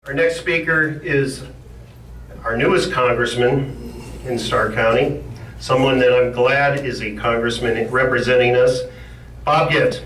Our next speaker is our newest congressman in Starr County, someone that I'm glad is a congressman representing us, Bob Gibbs.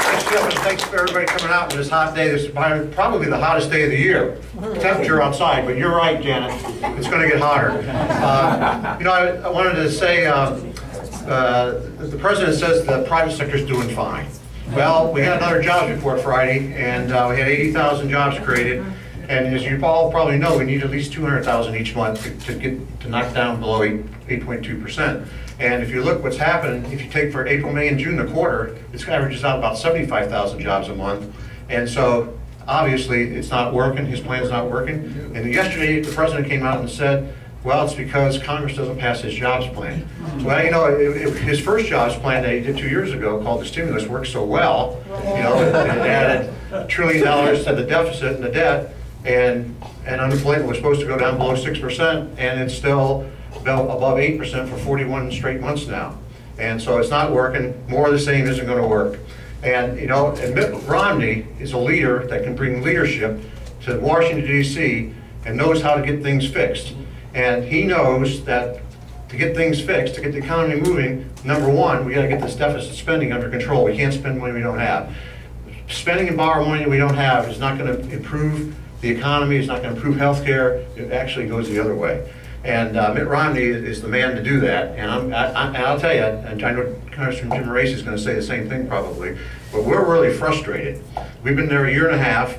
Thanks, Jeff, and thanks for everybody coming out on this hot day. This is probably the hottest day of the year. Temperature outside, but you're right, Janet. It's going to get hotter. I wanted to say, the president says the private sector is doing fine. Well, we got another jobs report Friday, and we had 80,000 jobs created. And as you all probably know, we need at least 200,000 each month to knock down below 8.2%. And if you look what's happened, if you take for April, May, and June, the quarter, it averages out about 75,000 jobs a month. And so obviously it's not working. His plan's not working. And yesterday the president came out and said, well, it's because Congress doesn't pass his jobs plan. Well, his first jobs plan that he did 2 years ago, called the stimulus, worked so well. It added $1 trillion to the deficit and the debt, and unemployment was supposed to go down below 6%, and it's still above 8% for 41 straight months now. And so it's not working. More of the same isn't going to work. And Mitt Romney is a leader that can bring leadership to Washington, D.C. and knows how to get things fixed. And he knows that to get things fixed, to get the economy moving, number one, we got to get this deficit spending under control. We can't spend money we don't have. Spending and borrow money we don't have is not going to improve the economy. It's not going to improve health care. It actually goes the other way. And Mitt Romney is the man to do that. And I'll tell you, and I know Congressman Jim Race is going to say the same thing probably, but we're really frustrated. We've been there a year and a half.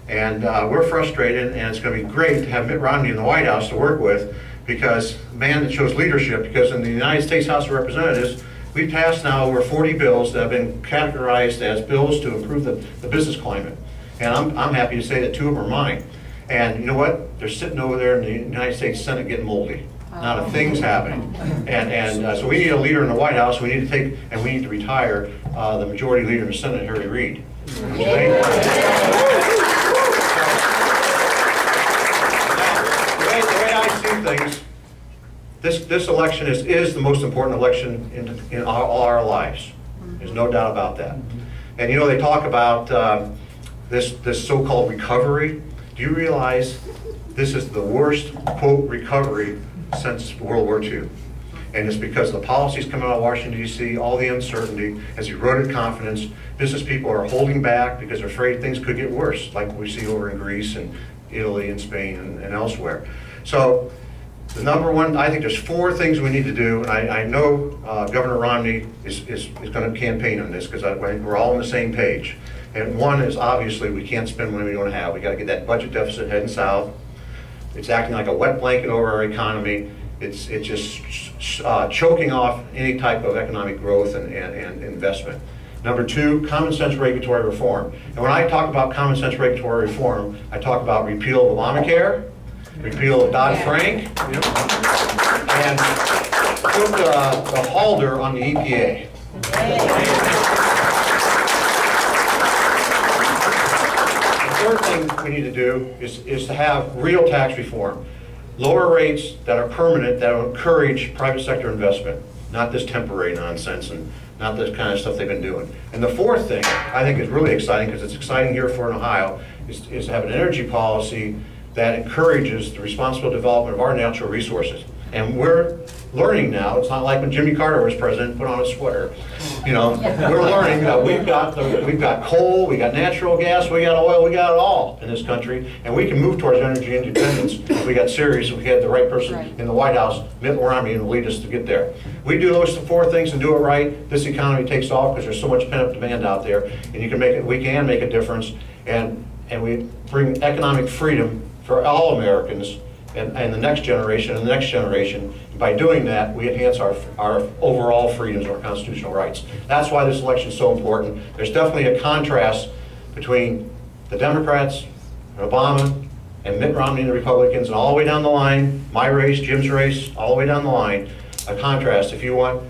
And we're frustrated, and it's going to be great to have Mitt Romney in the White House to work with, because a man that shows leadership. Because in the United States House of Representatives, we've passed now over 40 bills that have been categorized as bills to improve the business climate. And I'm happy to say that 2 of them are mine. And you know what? They're sitting over there in the United States Senate getting moldy. Not a thing's happening. And so we need a leader in the White House. We need to retire the majority leader in the Senate, Harry Reid. Things. This election is the most important election in all our lives. There's no doubt about that. And they talk about this so-called recovery. Do you realize this is the worst, quote, recovery since World War II? And it's because the policies coming out of Washington, D.C., all the uncertainty has eroded confidence. Business people are holding back because they're afraid things could get worse, like we see over in Greece and Italy and Spain and elsewhere. So the number one, I think there's 4 things we need to do, and I know Governor Romney is going to campaign on this, because I think we're all on the same page. And one is, obviously, we can't spend money we don't have. We got to get that budget deficit heading south. It's acting like a wet blanket over our economy. It's just choking off any type of economic growth and investment. Number 2, common sense regulatory reform. And when I talk about common sense regulatory reform, I talk about repeal of Obamacare, repeal of Dodd-Frank, and put the halter on the EPA. The third thing we need to do is to have real tax reform. Lower rates that are permanent, that will encourage private sector investment, not this temporary nonsense and not this kind of stuff they've been doing. And the fourth thing I think is really exciting, because it's exciting here for Ohio, is to have an energy policy that encourages the responsible development of our natural resources. And we're learning now, it's not like when Jimmy Carter was president, put on a sweater. We're learning that we've got coal, we got natural gas, we got oil, we got it all in this country, and we can move towards energy independence if we got serious, if we had the right person in the White House, Mitt Romney, to lead us to get there. We do those 4 things and do it right, this economy takes off, because there's so much pent-up demand out there, and we can make a difference, and we bring economic freedom for all Americans and the next generation and the next generation. By doing that, we enhance our overall freedoms, our constitutional rights. That's why this election is so important. There's definitely a contrast between the Democrats, and Obama, and Mitt Romney and the Republicans, and all the way down the line, my race, Jim's race, all the way down the line, a contrast. If you want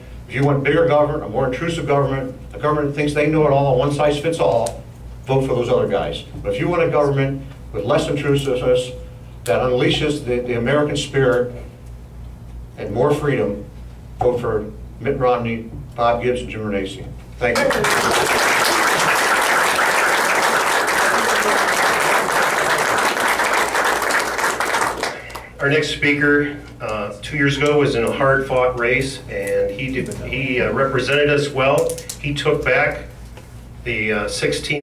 bigger government, a more intrusive government, a government that thinks they know it all, a one-size-fits-all, vote for those other guys. But if you want a government with less intrusiveness, that unleashes the American spirit and more freedom, vote for Mitt Romney, Bob Gibbs, and Jim Renacci. Thank you. Our next speaker, 2 years ago, was in a hard-fought race, and he represented us well. He took back the 16th